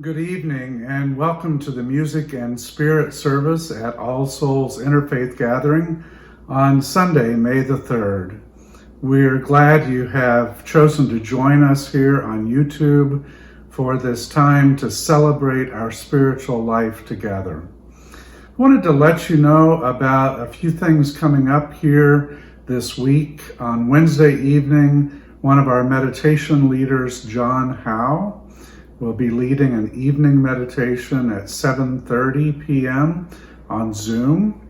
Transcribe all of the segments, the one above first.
Good evening and welcome to the Music and Spirit service at All Souls Interfaith Gathering on Sunday, May the 3rd. We're glad you have chosen to join us here on YouTube for this time to celebrate our spiritual life together. I wanted to let you know about a few things coming up here this week. On Wednesday evening, one of our meditation leaders, John Howe, will be leading an evening meditation at 7:30 p.m. on Zoom.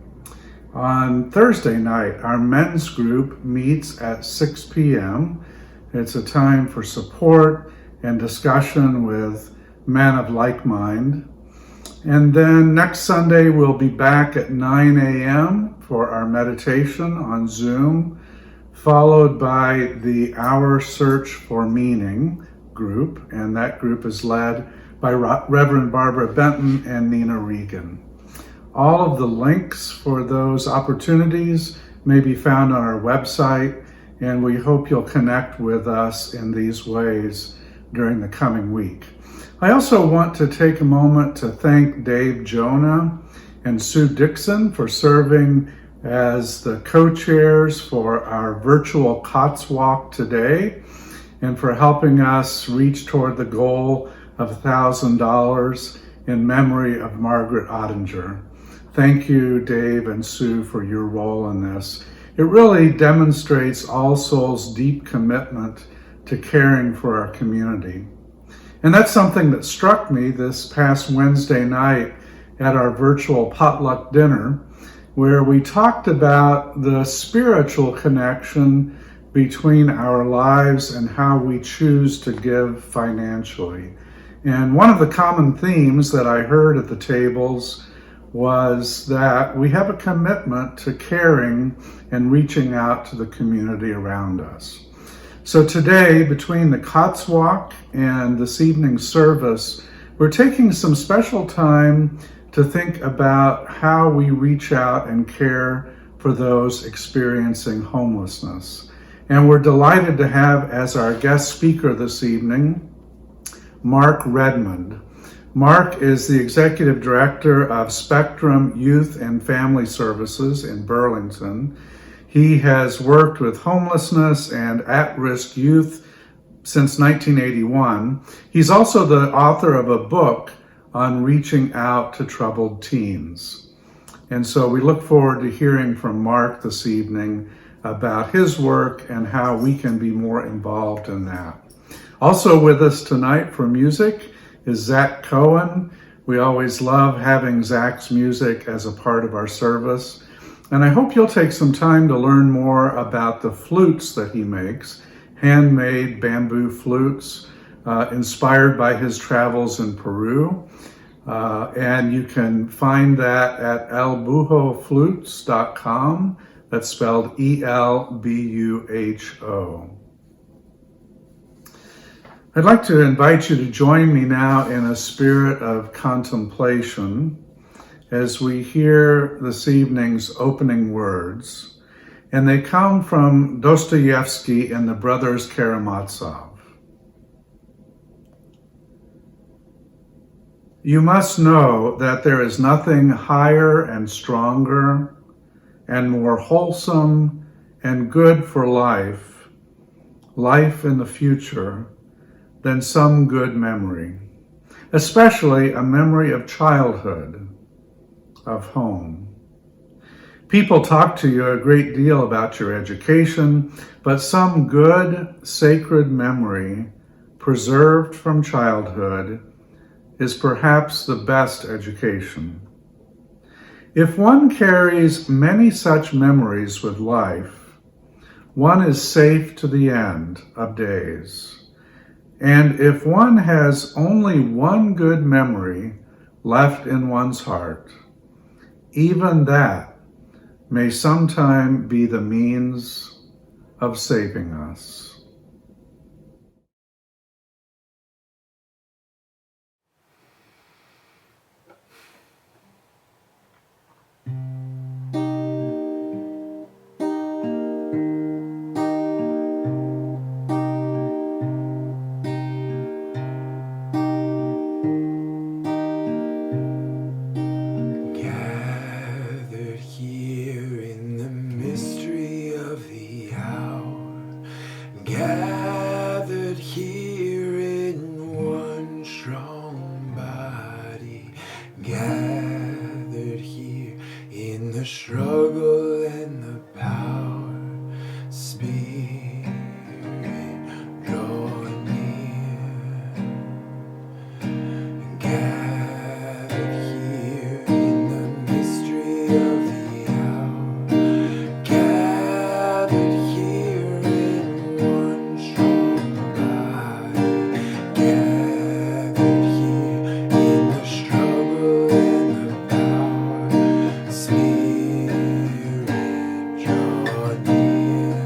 On Thursday night, our men's group meets at 6 p.m. It's a time for support and discussion with men of like mind. And then next Sunday, we'll be back at 9 a.m. for our meditation on Zoom, followed by the Our Search for Meaning group, and that group is led by Reverend Barbara Benton and Nina Regan. All of the links for those opportunities may be found on our website, and we hope you'll connect with us in these ways during the coming week. I also want to take a moment to thank Dave Jonah and Sue Dixon for serving as the co-chairs for our virtual COTS Walk today, and for helping us reach toward the goal of $1,000 in memory of Margaret Ottinger. Thank you, Dave and Sue, for your role in this. It really demonstrates All Souls' deep commitment to caring for our community. And that's something that struck me this past Wednesday night at our virtual potluck dinner, where we talked about the spiritual connection between our lives and how we choose to give financially. And one of the common themes that I heard at the tables was that we have a commitment to caring and reaching out to the community around us. So today, between the COTS Walk and this evening's service, we're taking some special time to think about how we reach out and care for those experiencing homelessness. And we're delighted to have as our guest speaker this evening, Mark Redmond. Mark is the Executive Director of Spectrum Youth and Family Services in Burlington. He has worked with homelessness and at-risk youth since 1981. He's also the author of a book on reaching out to troubled teens. And so we look forward to hearing from Mark this evening about his work and how we can be more involved in that. Also with us tonight for music is Zach Cohen. We always love having Zach's music as a part of our service. And I hope you'll take some time to learn more about the flutes that he makes, handmade bamboo flutes, inspired by his travels in Peru. And you can find that at elbuhoflutes.com. That's spelled E-L-B-U-H-O. I'd like to invite you to join me now in a spirit of contemplation as we hear this evening's opening words, and they come from Dostoevsky and the Brothers Karamazov. You must know that there is nothing higher and stronger and more wholesome and good for life in the future, than some good memory, especially a memory of childhood, of home. People talk to you a great deal about your education, but some good, sacred memory preserved from childhood is perhaps the best education. If one carries many such memories with life, one is safe to the end of days. And if one has only one good memory left in one's heart, even that may sometime be the means of saving us. gathered here in one strong body, gathered here in the struggle and the power. Spirit, draw near, gathered here in the mystery of the hour, gathered here in one strong body, gathered here in the struggle and the power. Spirit, draw near,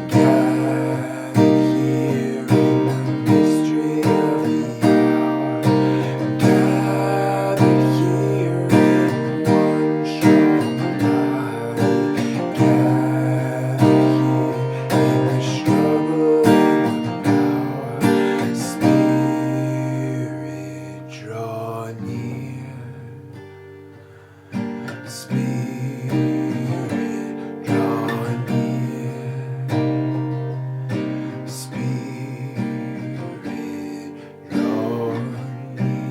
gathered here in the mystery of the hour, gathered here in one strong body, gathered here in the struggle and the power. Spirit, draw near. Spirit, draw near. Spirit, draw near.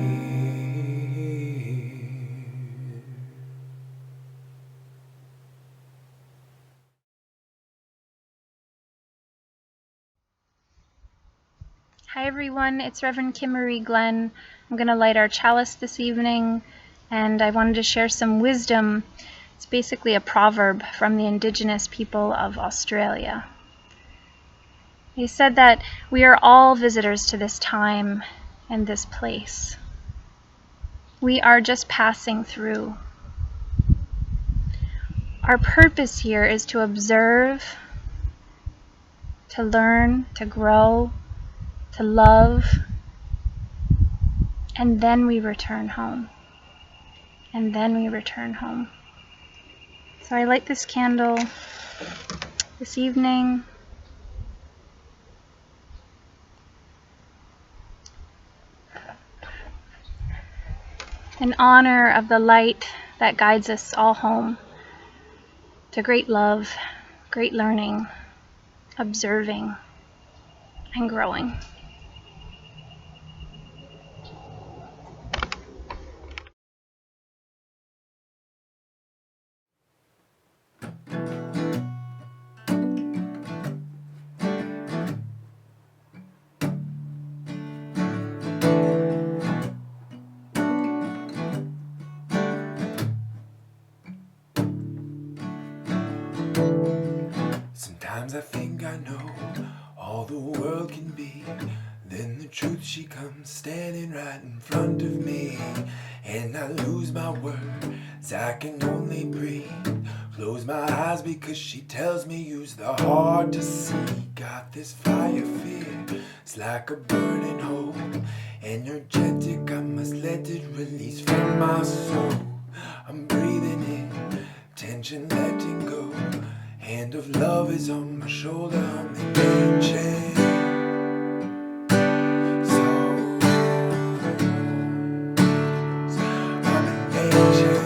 Hi everyone, it's Reverend Kim Marie Glenn. I'm going to light our chalice this evening, and I wanted to share some wisdom. It's basically a proverb from the indigenous people of Australia. They said that we are all visitors to this time and this place. We are just passing through. Our purpose here is to observe, to learn, to grow, to love, and then we return home. And then we return home. So I light this candle this evening. In honor of the light that guides us all home to great love, great learning, observing, and growing. Sometimes I think I know all the world can be. Then the truth, she comes standing right in front of me, and I lose my words, I can only breathe. Close my eyes because she tells me use the heart to see. Got this fire fear, it's like a burning hole. Energetic, I must let it release from my soul. I'm breathing in, tension letting go. Hand of love is on my shoulder, I'm an angel. I'm an angel.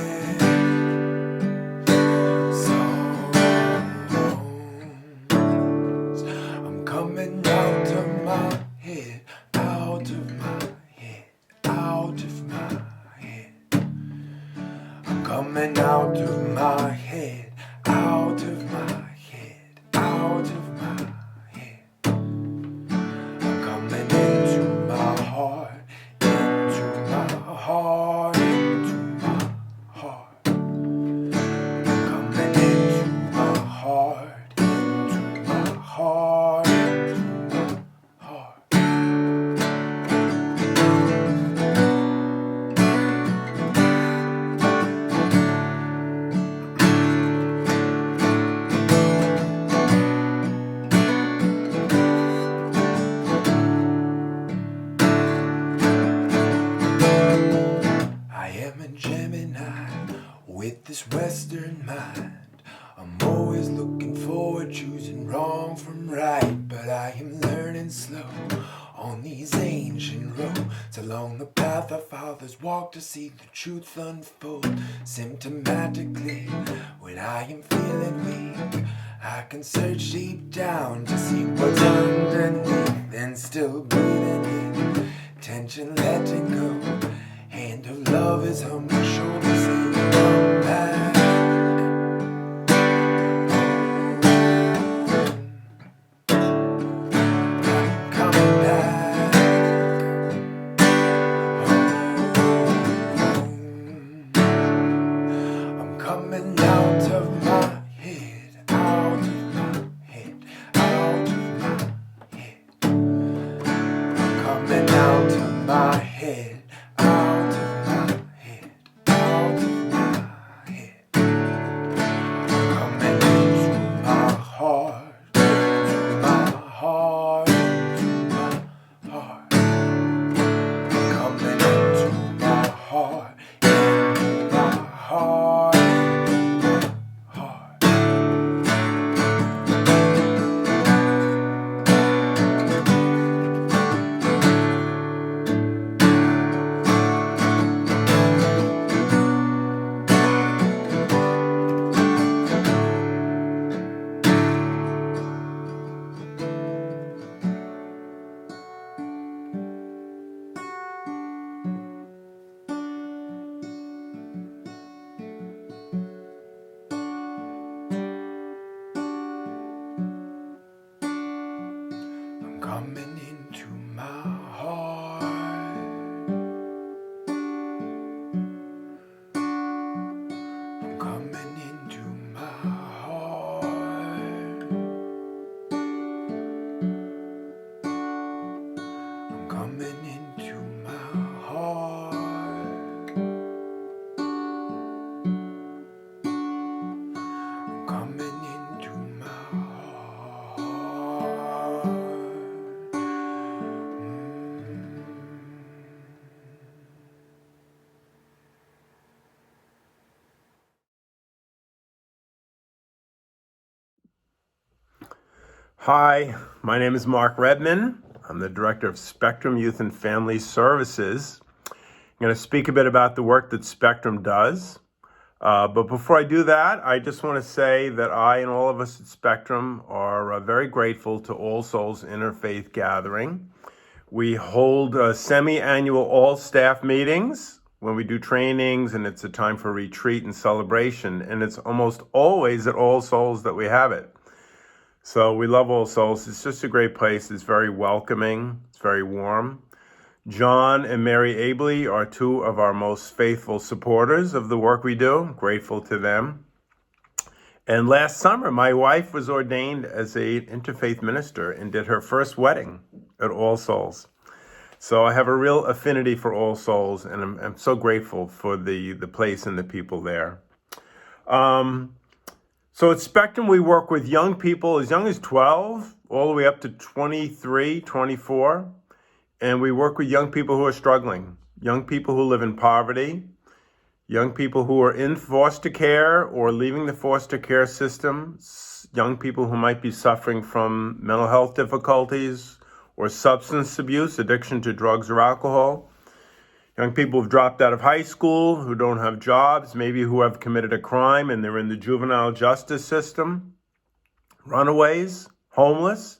I'm coming out of my head, out of my head, out of my head. I'm coming out of my head, out of my head, out of my head. I'm coming into my heart, into my heart, into my heart. I'm coming into my heart, into my heart, into my heart. I am a Gemini with this Western mind. I'm always looking forward, choosing wrong from right. But I am learning slow on these ancient roads, along the path our fathers walked to see the truth unfold. Symptomatically, when I am feeling weak, I can search deep down to see what's underneath and still breathing in. Tension letting go. Hand of love is on my shoulder saying come back. I'm coming back. I'm coming out of my head, out of my head, out of my head. I'm coming out of my head, out of my head, out of my head. I'm coming into my heart, into my heart, into my heart. I'm coming into my heart, into my heart, into my heart. I'm coming into my heart. I'm coming into my heart. I'm coming into my heart. I'm coming into my heart. Hi, my name is Mark Redman. I'm the Director of Spectrum Youth and Family Services. I'm going to speak a bit about the work that Spectrum does. But before I do that, I just want to say that I and all of us at Spectrum are very grateful to All Souls Interfaith Gathering. We hold semi-annual all-staff meetings when we do trainings, and it's a time for retreat and celebration. And it's almost always at All Souls that we have it. So we love All Souls. It's just a great place. It's very welcoming. It's very warm. John and Mary Abley are two of our most faithful supporters of the work we do. I'm grateful to them. And last summer, my wife was ordained as an interfaith minister and did her first wedding at All Souls. So I have a real affinity for All Souls, and I'm so grateful for the place and the people there. So at Spectrum, we work with young people as young as 12, all the way up to 23, 24. And we work with young people who are struggling, young people who live in poverty, young people who are in foster care or leaving the foster care system, young people who might be suffering from mental health difficulties or substance abuse, addiction to drugs or alcohol. Young people who've dropped out of high school, who don't have jobs, maybe who have committed a crime and they're in the juvenile justice system, runaways, homeless,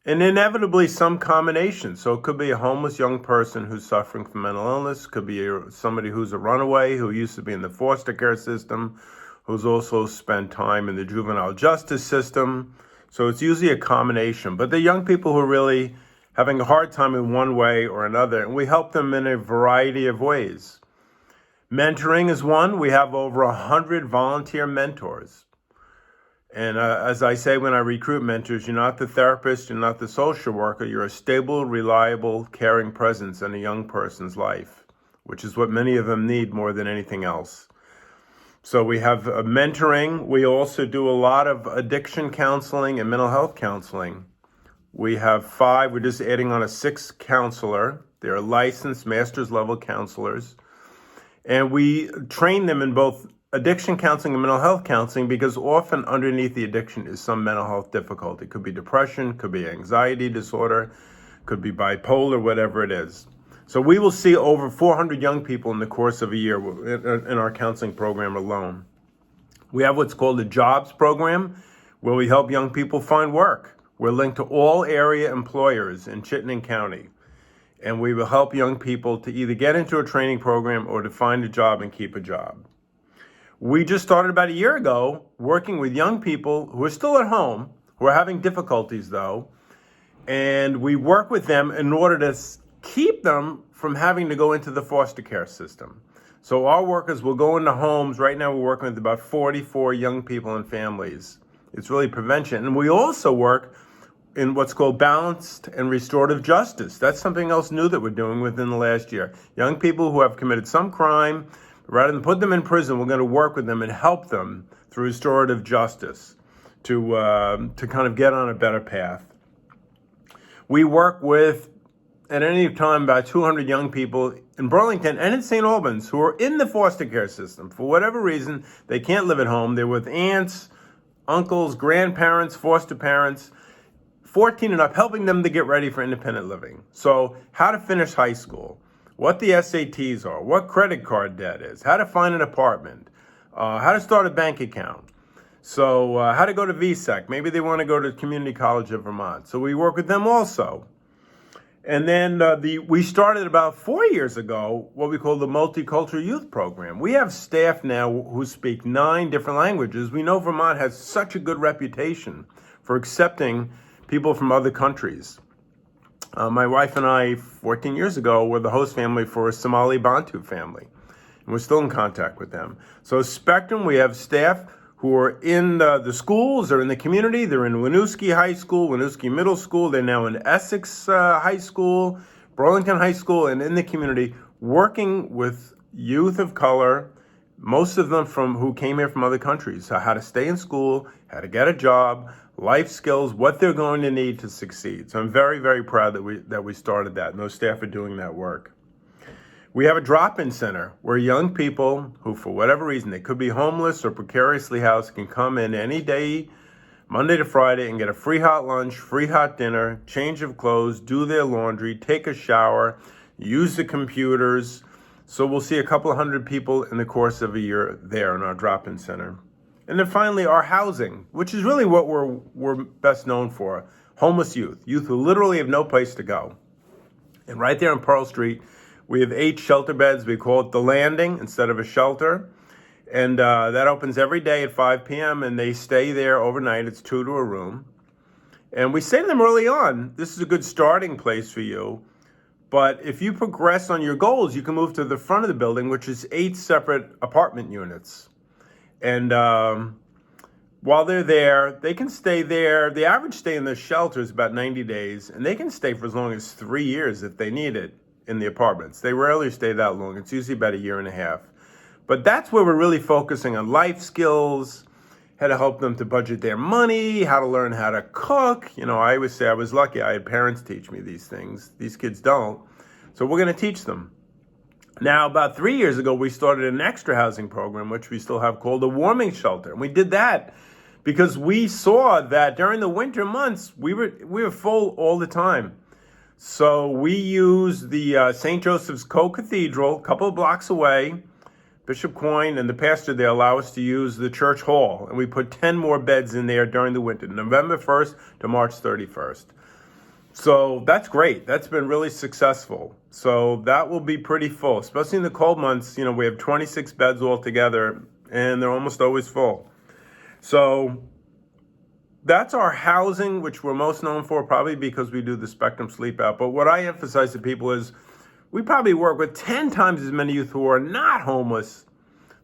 and inevitably some combination. So it could be a homeless young person who's suffering from mental illness, could be somebody who's a runaway who used to be in the foster care system, who's also spent time in the juvenile justice system. So it's usually a combination. But the young people who are really having a hard time in one way or another, and we help them in a variety of ways. Mentoring is one. We have over 100 volunteer mentors. And as I say when I recruit mentors, you're not the therapist, you're not the social worker, you're a stable, reliable, caring presence in a young person's life, which is what many of them need more than anything else. So we have mentoring. We also do a lot of addiction counseling and mental health counseling. We have 5, we're just adding on a 6th counselor. They're licensed master's level counselors. And we train them in both addiction counseling and mental health counseling because often underneath the addiction is some mental health difficulty. It could be depression, could be anxiety disorder, could be bipolar, whatever it is. So we will see over 400 young people in the course of a year in our counseling program alone. We have what's called a jobs program, where we help young people find work. We're linked to all area employers in Chittenden County, and we will help young people to either get into a training program or to find a job and keep a job. We just started about a year ago working with young people who are still at home, who are having difficulties though, and we work with them in order to keep them from having to go into the foster care system. So our workers will go into homes. Right now we're working with about 44 young people and families. It's really prevention. And we also work in what's called balanced and restorative justice. That's something else new that we're doing within the last year. Young people who have committed some crime, rather than put them in prison, we're going to work with them and help them through restorative justice to kind of get on a better path. We work with, at any time, about 200 young people in Burlington and in St. Albans who are in the foster care system. For whatever reason, they can't live at home. They're with aunts, uncles, grandparents, foster parents, 14 and up, helping them to get ready for independent living. So how to finish high school, what the SATs are, what credit card debt is, how to find an apartment, how to start a bank account. So how to go to VSEC. Maybe they want to go to Community College of Vermont. So we work with them also. And then we started about 4 years ago what we call the Multicultural Youth Program. We have staff now who speak 9 different languages. We know Vermont has such a good reputation for accepting people from other countries. My wife and I, 14 years ago, were the host family for a Somali Bantu family. And we're still in contact with them. So Spectrum, we have staff who are in the schools or in the community. They're in Winooski High School, Winooski Middle School. They're now in Essex High School, Burlington High School, and in the community, working with youth of color, most of them who came here from other countries. So how to stay in school, how to get a job, life skills, what they're going to need to succeed. So I'm very, very proud that we started that, and those staff are doing that work. We have a drop-in center where young people who, for whatever reason, they could be homeless or precariously housed, can come in any day, Monday to Friday, and get a free hot lunch, free hot dinner, change of clothes, do their laundry, take a shower, use the computers. So we'll see a couple of hundred people in the course of a year there in our drop-in center. And then finally, our housing, which is really what we're best known for. Homeless youth who literally have no place to go. And right there on Pearl Street, we have 8 shelter beds. We call it the Landing instead of a shelter. And that opens every day at 5 p.m. and they stay there overnight. It's 2 to a room. And we say to them early on, this is a good starting place for you. But if you progress on your goals, you can move to the front of the building, which is 8 separate apartment units. And while they're there, they can stay there. The average stay in the shelter is about 90 days, and they can stay for as long as 3 years if they need it in the apartments. They rarely stay that long. It's usually about 1.5 years. But that's where we're really focusing on life skills, how to help them to budget their money, how to learn how to cook. You know, I always say I was lucky. I had parents teach me these things. These kids don't. So we're going to teach them. Now, about 3 years ago, we started an extra housing program, which we still have, called a warming shelter. And we did that because we saw that during the winter months, we were full all the time. So we used the St. Joseph's Co-Cathedral, a couple of blocks away. Bishop Coyne and the pastor there allow us to use the church hall. And we put 10 more beds in there during the winter, November 1st to March 31st. So that's great. That's been really successful. So that will be pretty full, especially in the cold months. You know, we have 26 beds altogether, and they're almost always full. So that's our housing, which we're most known for, probably because we do the Spectrum Sleep Out. But what I emphasize to people is we probably work with 10 times as many youth who are not homeless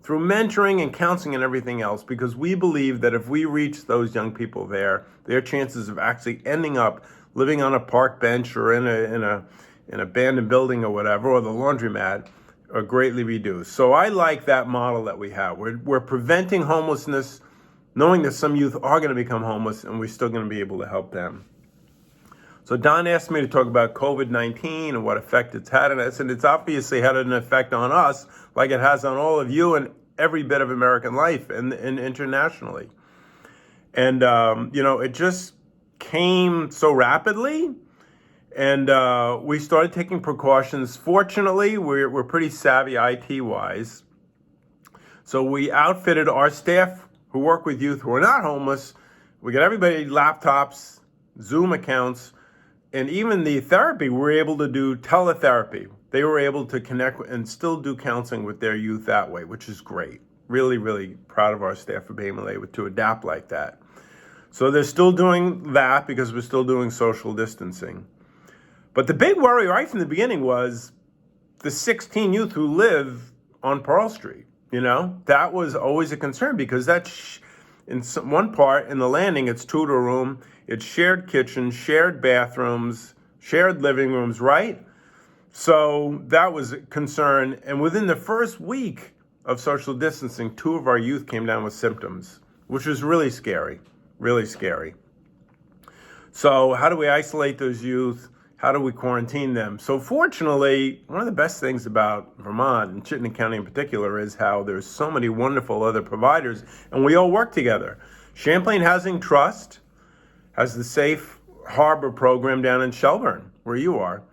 through mentoring and counseling and everything else, because we believe that if we reach those young people there, their chances of actually ending up living on a park bench or in an abandoned building or whatever, or the laundromat, are greatly reduced. So I like that model that we have. We're preventing homelessness, knowing that some youth are going to become homeless, and we're still going to be able to help them. So Don asked me to talk about COVID-19 and what effect it's had on us, and it's obviously had an effect on us, like it has on all of you and every bit of American life and internationally. And, it just came so rapidly, and we started taking precautions. Fortunately, we're pretty savvy IT-wise. So we outfitted our staff who work with youth who are not homeless We got everybody laptops, Zoom accounts, and even the therapy, we were able to do teletherapy. They were able to connect and still do counseling with their youth that way, which is great. Really, really proud of our staff for being able to adapt like that. So they're still doing that because we're still doing social distancing. But the big worry right from the beginning was the 16 youth who live on Pearl Street. That was always a concern because that's in one part in the landing, it's 2 to a room, it's shared kitchens, shared bathrooms, shared living rooms, right? So that was a concern. And within the first week of social distancing, 2 of our youth came down with symptoms, which was really scary, really scary. So how do we isolate those youth? How do we quarantine them? So fortunately, one of the best things about Vermont and Chittenden County in particular is how there's so many wonderful other providers and we all work together. Champlain Housing Trust has the Safe Harbor program down in Shelburne, where you are.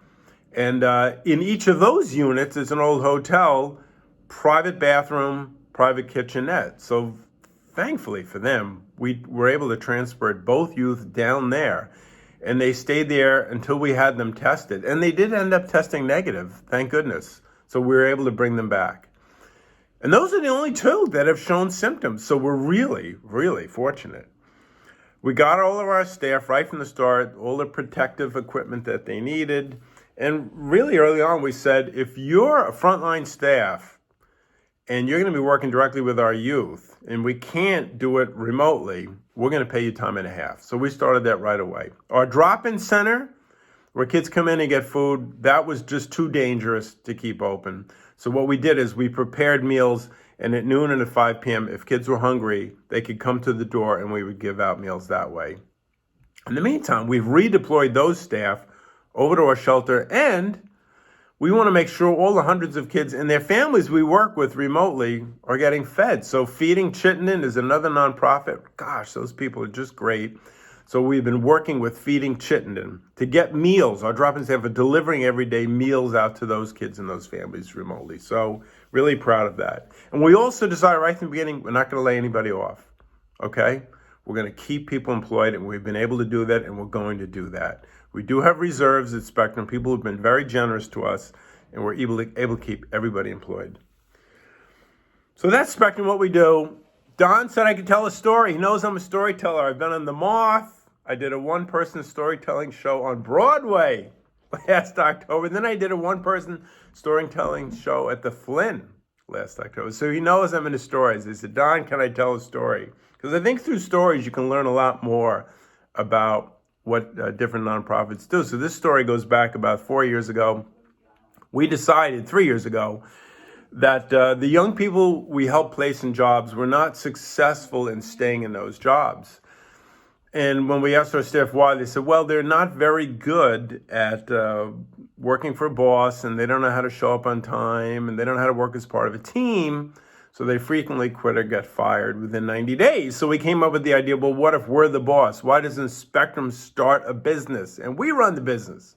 And in each of those units is an old hotel, private bathroom, private kitchenette. So thankfully for them, we were able to transport both youth down there. And they stayed there until we had them tested. And they did end up testing negative, thank goodness. So we were able to bring them back. And those are the only 2 that have shown symptoms. So we're really, really fortunate. We got all of our staff right from the start, all the protective equipment that they needed. And really early on, we said, if you're a frontline staff and you're going to be working directly with our youth and we can't do it remotely, we're going to pay you time and a half. So we started that right away. Our drop-in center, where kids come in and get food, that was just too dangerous to keep open. So what we did is we prepared meals, and at noon and at 5 p.m., if kids were hungry, they could come to the door and we would give out meals that way. In the meantime, we've redeployed those staff over to our shelter, and we want to make sure all the hundreds of kids and their families we work with remotely are getting fed. So Feeding Chittenden is another nonprofit. Gosh, those people are just great. So we've been working with Feeding Chittenden to get meals. Our drop-in staff are delivering everyday meals out to those kids and those families remotely. So really proud of that. And we also decided right from the beginning, we're not going to lay anybody off, okay? We're going to keep people employed, and we've been able to do that, and we're going to do that. We do have reserves at Spectrum. People have been very generous to us, and we're able to keep everybody employed. So that's Spectrum, what we do. Don said I could tell a story. He knows I'm a storyteller. I've been on The Moth. I did a one-person storytelling show on Broadway last October. Then I did a one-person storytelling show at the Flynn last October. So he knows I'm into stories. He said, Don, can I tell a story? Because I think through stories you can learn a lot more about what different nonprofits do. So this story goes back about 4 years ago. We decided 3 years ago that the young people we helped place in jobs were not successful in staying in those jobs. And when we asked our staff why, they said, well, they're not very good at working for a boss, and they don't know how to show up on time, and they don't know how to work as part of a team. So they frequently quit or get fired within 90 days. So we came up with the idea, well, what if we're the boss? Why doesn't Spectrum start a business? And we run the business.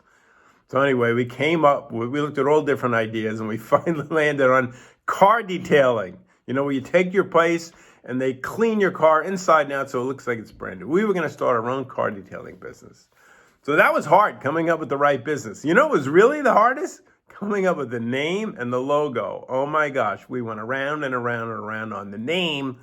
So anyway, we looked at all different ideas, and we finally landed on car detailing. Where you take your place and they clean your car inside and out so it looks like it's brand new. We were going to start our own car detailing business. So that was hard, coming up with the right business. What was really the hardest? Coming up with the name and the logo. Oh my gosh, we went around and around and around on the name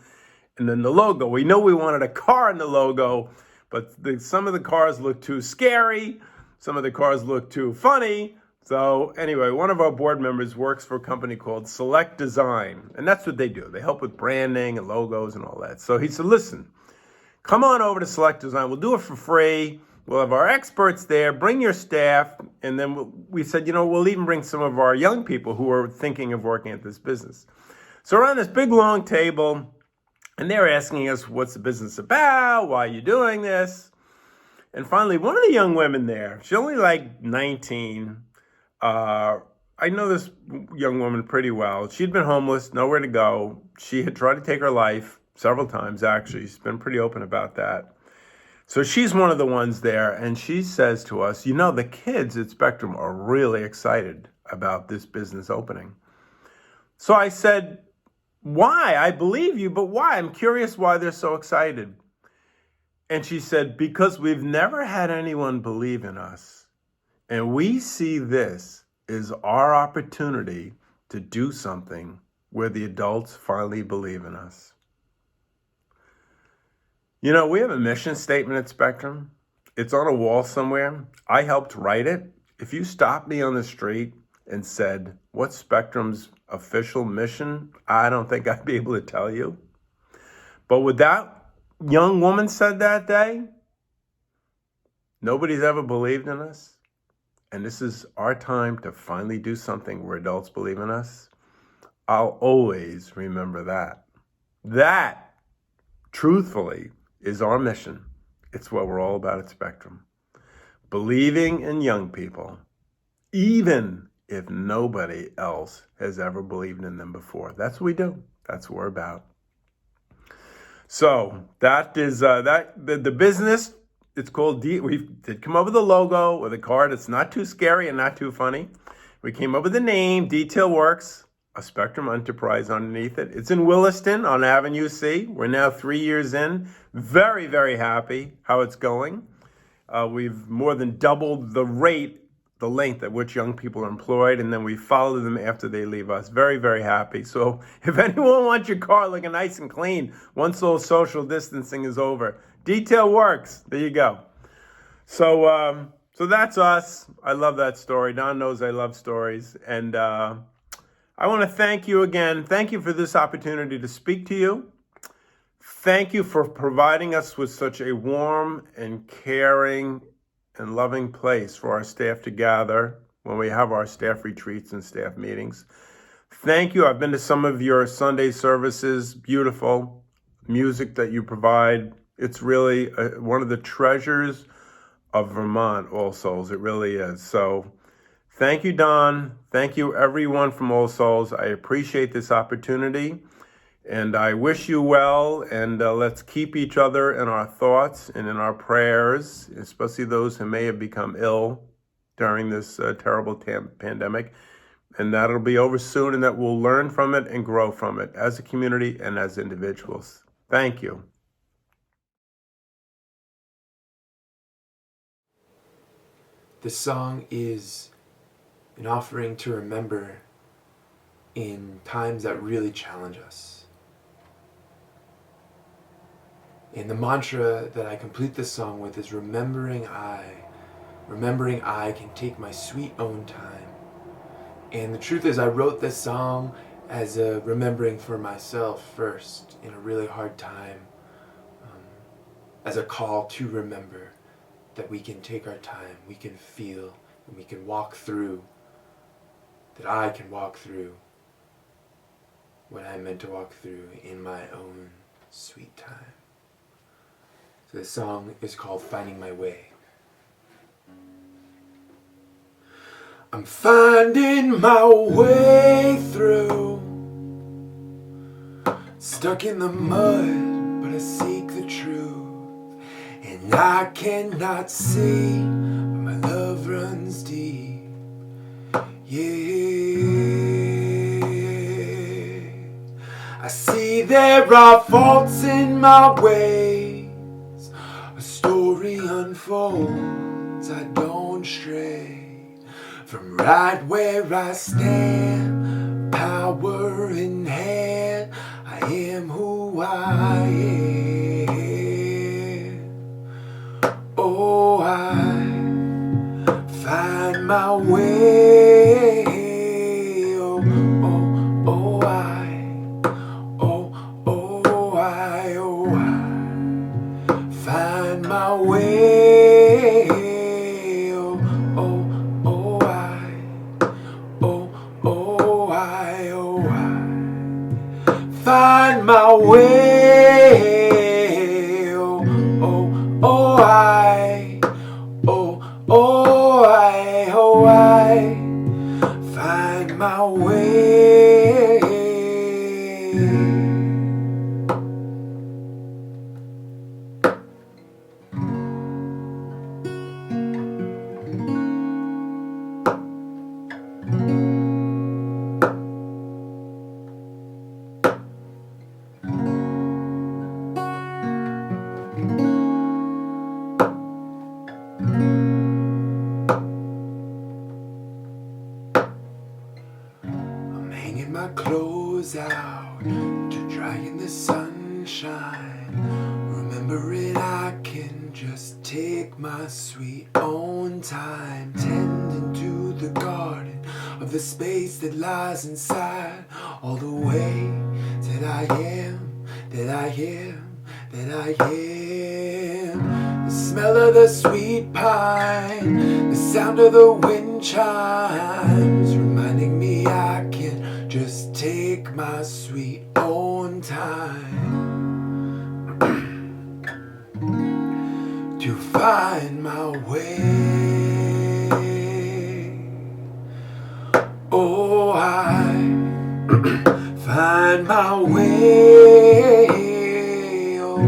and then the logo. We know we wanted a car in the logo, but some of the cars looked too scary. Some of the cars looked too funny. So anyway, one of our board members works for a company called Select Design, and that's what they do. They help with branding and logos and all that. So he said, listen, come on over to Select Design. We'll do it for free. We'll have our experts there. Bring your staff. And then we said, we'll even bring some of our young people who are thinking of working at this business. So we're on this big, long table, and they're asking us, what's the business about? Why are you doing this? And finally, one of the young women there, she's only like 19. I know this young woman pretty well. She'd been homeless, nowhere to go. She had tried to take her life several times, actually. She's been pretty open about that. So she's one of the ones there, and she says to us, the kids at Spectrum are really excited about this business opening. So I said, why? I believe you, but why? I'm curious why they're so excited. And she said, because we've never had anyone believe in us, and we see this as our opportunity to do something where the adults finally believe in us. You know, we have a mission statement at Spectrum. It's on a wall somewhere. I helped write it. If you stopped me on the street and said, what's Spectrum's official mission? I don't think I'd be able to tell you. But what that young woman said that day, nobody's ever believed in us. And this is our time to finally do something where adults believe in us. I'll always remember that. That, truthfully, is our mission. It's what we're all about at Spectrum. Believing in young people, even if nobody else has ever believed in them before. That's what we do. That's what we're about. So that is the business. It's called we did come up with a logo with a card. It's not too scary and not too funny. We came up with the name, Detail Works, a Spectrum Enterprise underneath it. It's in Williston on Avenue C. We're now 3 years in. Very, very happy how it's going. We've more than doubled the length at which young people are employed, and then we follow them after they leave us. Very, very happy. So if anyone wants your car looking nice and clean, once all social distancing is over, Detail Works. There you go. So that's us. I love that story. Don knows I love stories. And I want to thank you again. Thank you for this opportunity to speak to you. Thank you for providing us with such a warm and caring and loving place for our staff to gather when we have our staff retreats and staff meetings. Thank you. I've been to some of your Sunday services. Beautiful music that you provide. It's really one of the treasures of Vermont, All Souls. It really is. So thank you, Don. Thank you, everyone from All Souls. I appreciate this opportunity. And I wish you well, and let's keep each other in our thoughts and in our prayers, especially those who may have become ill during this terrible pandemic. And that'll be over soon, and that we'll learn from it and grow from it as a community and as individuals. Thank you. This song is an offering to remember in times that really challenge us. And the mantra that I complete this song with is remembering I can take my sweet own time. And the truth is, I wrote this song as a remembering for myself first in a really hard time, as a call to remember that we can take our time, we can feel, and we can walk through, that I can walk through what I'm meant to walk through in my own sweet time. So this song is called Finding My Way. I'm finding my way through, stuck in the mud, but I seek the truth, and I cannot see, but my love runs deep. Yeah, I see there are faults in my ways. A story unfolds, I don't stray from right where I stand. Power in hand, I am who I am. Oh, I find my way. Oh, oh, oh, I find my way. Oh, oh, oh, I find my way. Oh, oh, oh, I I'm hanging my clothes out to dry in the sunshine. Remembering I can just take my sweet own time, tending to the garden of the space that lies inside. All the way that I am, that I am, that I am. The smell of the sweet pine, the sound of the wind chimes, reminding me I can just take my sweet own time to find my way. Oh, I find my way. Oh,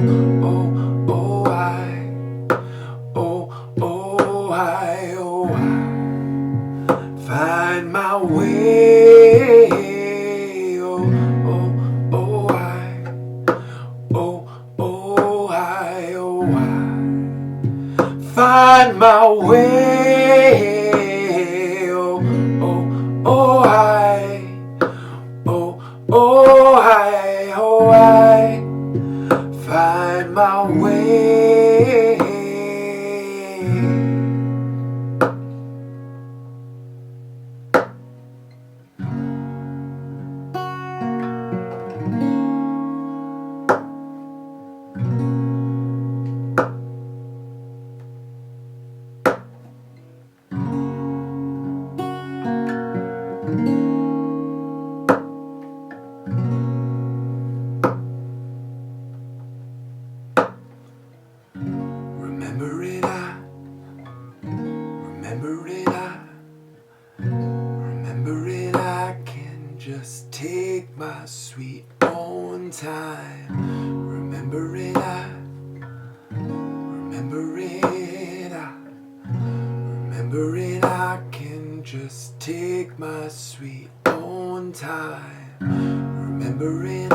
oh, oh, I find my way. Oh, oh, oh, I find my way. Oh, oh, oh, I find my way. Remembering I can just take my sweet own time. Remembering I can just take my sweet own time. Remembering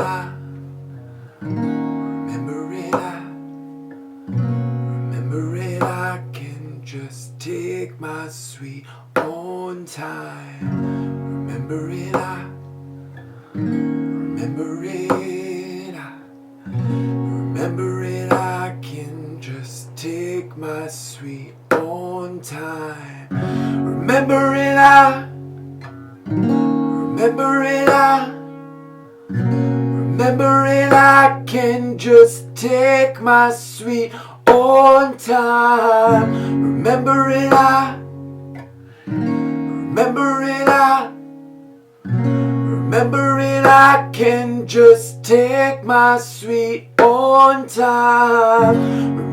I can just take my sweet own time. Remembering I can just take my sweet own time. Remembering I can just take my sweet own time. Remembering I can just take my sweet own time.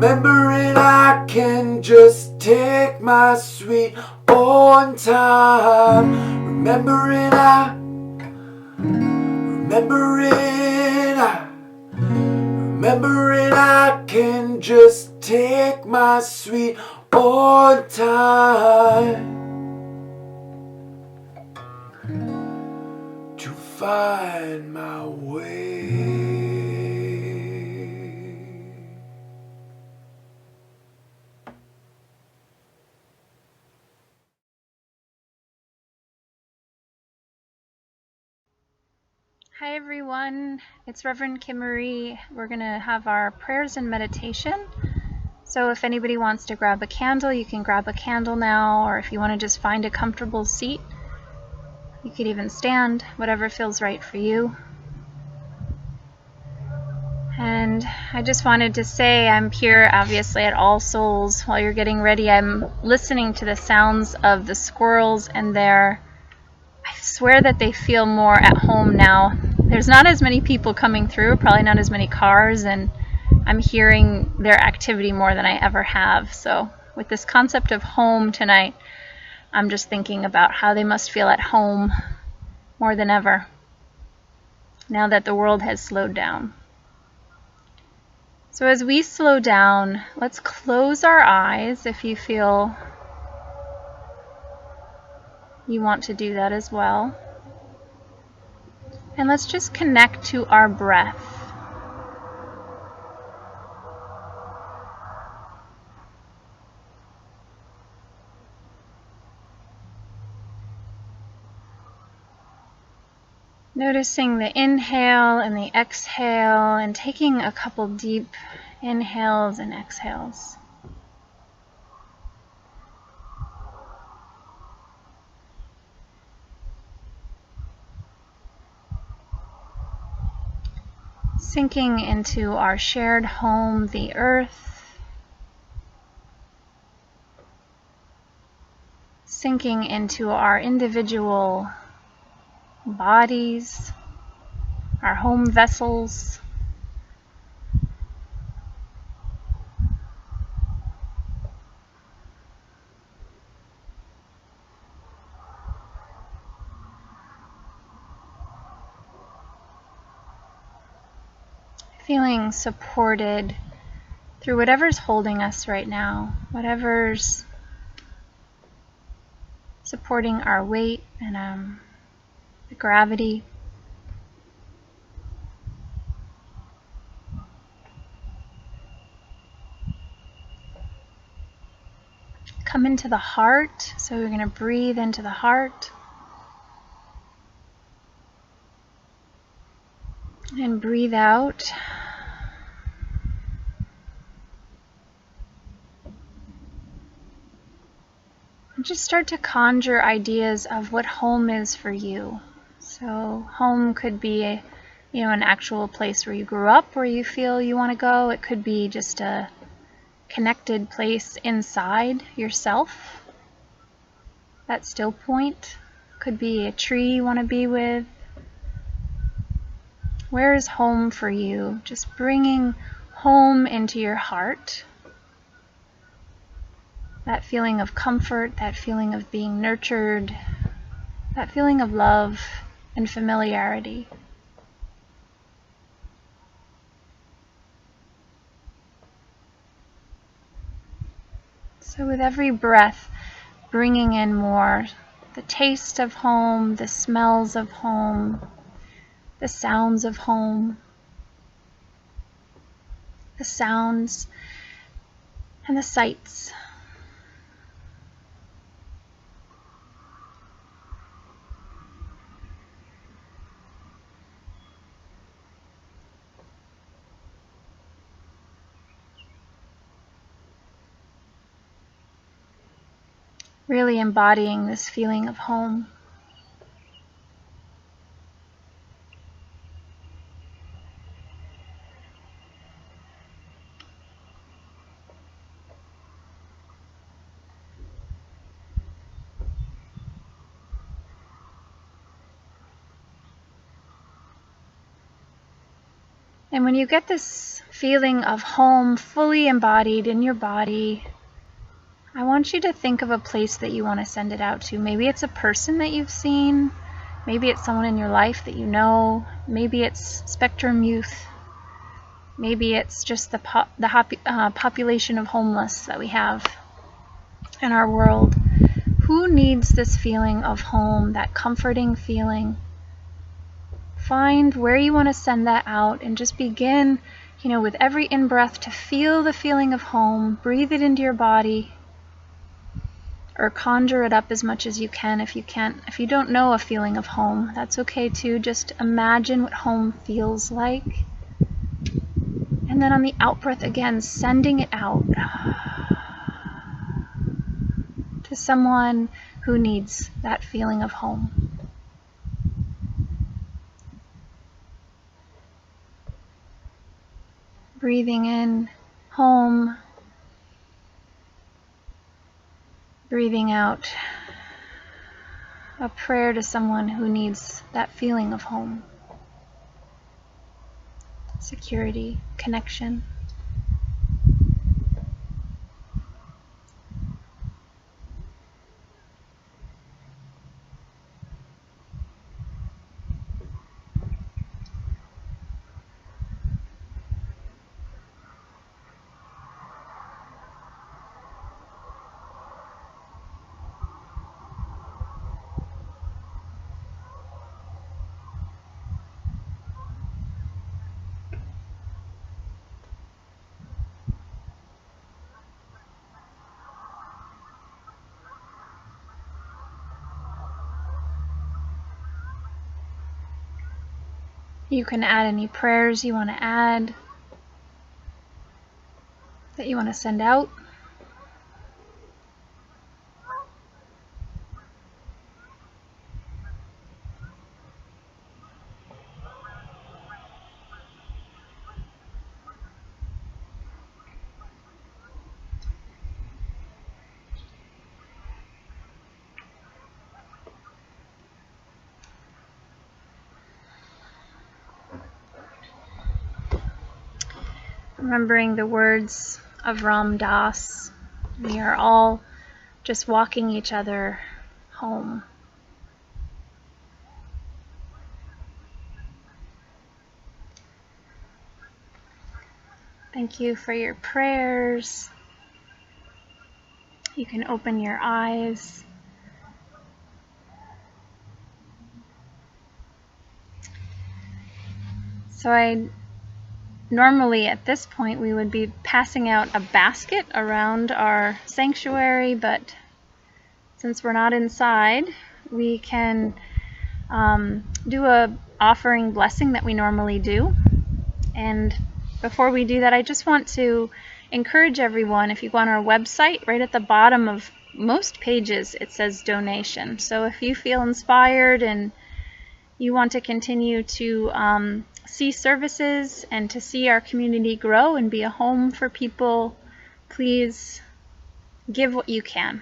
Remembering I can just take my sweet own time. Remembering I can just take my sweet own time to find my way. Hi everyone, it's Reverend Kim Marie. We're going to have our prayers and meditation. So if anybody wants to grab a candle, you can grab a candle now, or if you want to just find a comfortable seat, you could even stand, whatever feels right for you. And I just wanted to say I'm here obviously at All Souls. While you're getting ready, I'm listening to the sounds of the squirrels, and I swear that they feel more at home now. There's not as many people coming through, probably not as many cars, and I'm hearing their activity more than I ever have. So with this concept of home tonight, I'm just thinking about how they must feel at home more than ever, now that the world has slowed down. So as we slow down, let's close our eyes if you feel you want to do that as well. And let's just connect to our breath. Noticing the inhale and the exhale, and taking a couple deep inhales and exhales. Sinking into our shared home, the earth. Sinking into our individual bodies, our home vessels. Feeling supported through whatever's holding us right now, whatever's supporting our weight and the gravity. Come into the heart, so we're going to breathe into the heart and breathe out. And just start to conjure ideas of what home is for you. So home could be an actual place where you grew up, where you feel you want to go. It could be just a connected place inside yourself. That still point could be a tree you want to be with. Where is home for you? Just bringing home into your heart. That feeling of comfort, that feeling of being nurtured, that feeling of love and familiarity. So with every breath, bringing in more the taste of home, the smells of home, the sounds of home, the sounds and the sights. Really embodying this feeling of home. And when you get this feeling of home fully embodied in your body, I want you to think of a place that you want to send it out to. Maybe it's a person that you've seen. Maybe it's someone in your life that you know. Maybe it's Spectrum Youth. Maybe it's just the population of homeless that we have in our world. Who needs this feeling of home, that comforting feeling? Find where you want to send that out and just begin, with every in-breath to feel the feeling of home. Breathe it into your body or conjure it up as much as you can. If you don't know a feeling of home, that's okay too. Just imagine what home feels like. And then on the out-breath again, sending it out to someone who needs that feeling of home. Breathing in home, breathing out a prayer to someone who needs that feeling of home, security, connection. You can add any prayers you want to add, that you want to send out. Remembering the words of Ram Dass, we are all just walking each other home. Thank you for your prayers. You can open your eyes. So normally at this point we would be passing out a basket around our sanctuary, but since we're not inside, we can do a offering blessing that we normally do. And before we do that, I just want to encourage everyone, if you go on our website, right at the bottom of most pages it says donation. So if you feel inspired and you want to continue to see services and to see our community grow and be a home for people, please give what you can.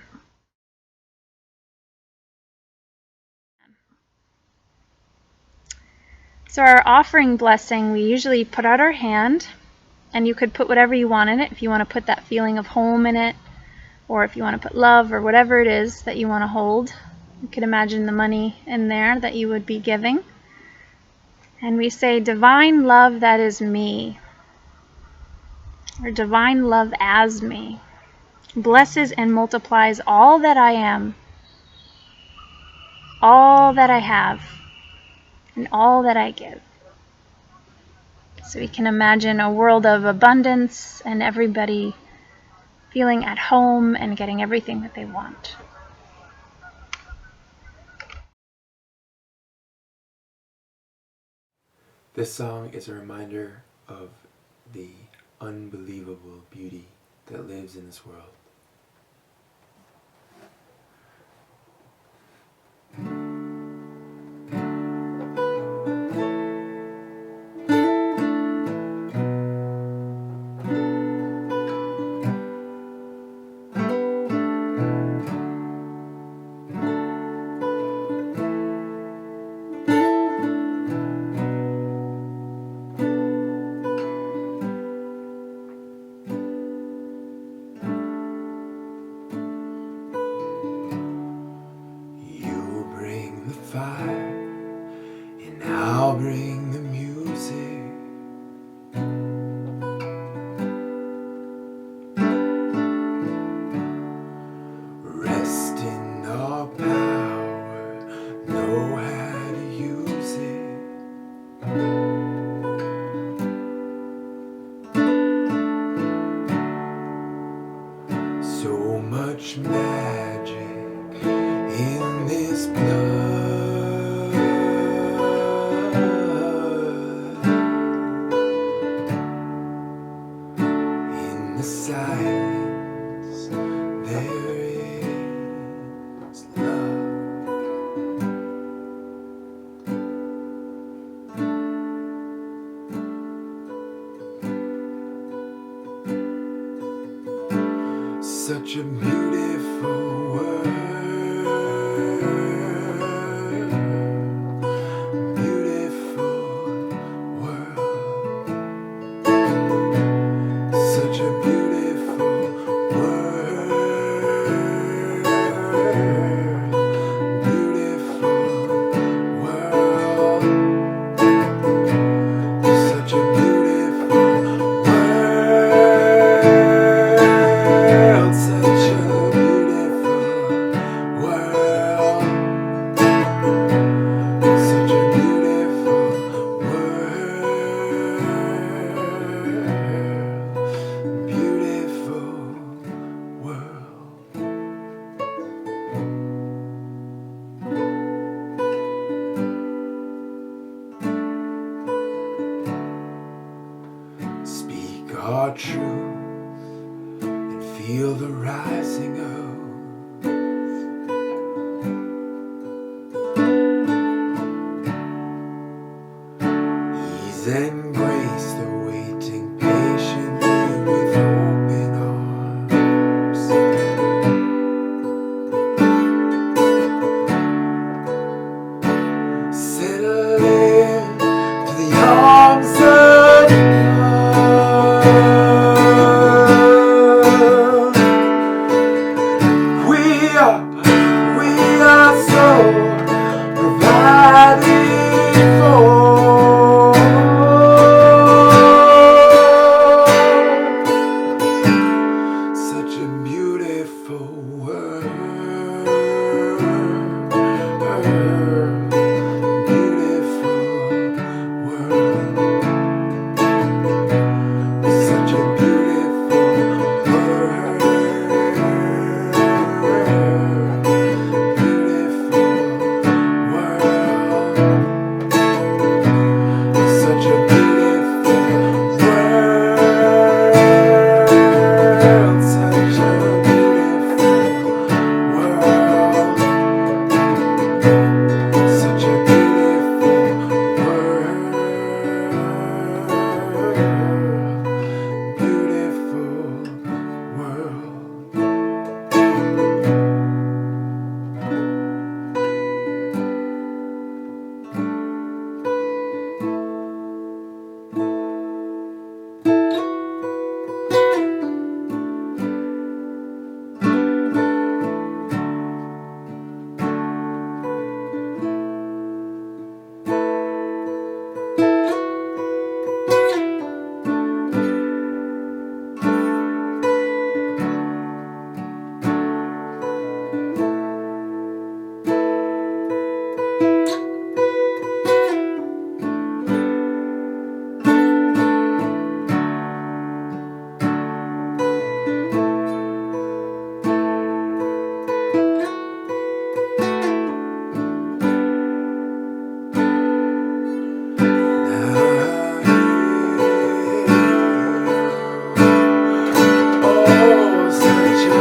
So our offering blessing, we usually put out our hand, and you could put whatever you want in it. If you want to put that feeling of home in it, or if you want to put love, or whatever it is that you want to hold. You could imagine the money in there that you would be giving. And we say, divine love that is me, or divine love as me, blesses and multiplies all that I am, all that I have, and all that I give. So we can imagine a world of abundance and everybody feeling at home and getting everything that they want. This song is a reminder of the unbelievable beauty that lives in this world. You bring the fire, and I'll bring the music. Rest in our power, know how to use it. So much magic in this blood. In the silence, there is love. Such a beautiful world. Beautiful world. Such a beautiful world. Beautiful world. Such a beautiful world. Such a beautiful world. Speak our truth and feel the rising of ease and grace, the waiting patiently with open arms. Settle in to the arms of love. We are so provided for. Such a beautiful world. Beautiful world. Such a beautiful world. Beautiful world. Such a beautiful world. Such a beautiful world. Such a beautiful world. Beautiful world. Oh, such a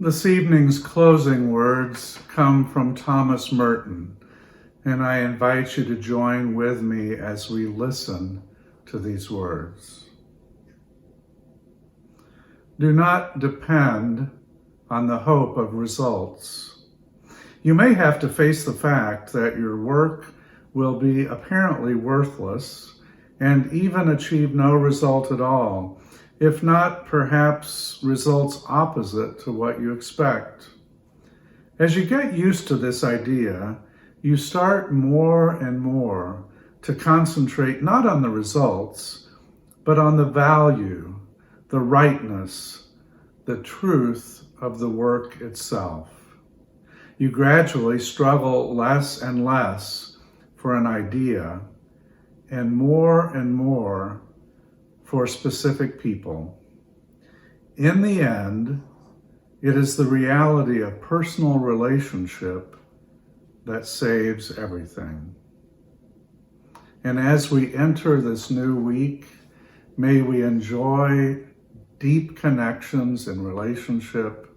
This evening's closing words come from Thomas Merton, and I invite you to join with me as we listen to these words. Do not depend on the hope of results. You may have to face the fact that your work will be apparently worthless and even achieve no result at all, if not perhaps results opposite to what you expect. As you get used to this idea, you start more and more to concentrate not on the results, but on the value, the rightness, the truth of the work itself. You gradually struggle less and less for an idea and more for specific people. In the end, it is the reality of personal relationship that saves everything. And as we enter this new week, may we enjoy deep connections in relationship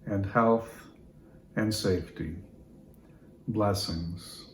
and health and safety. Blessings.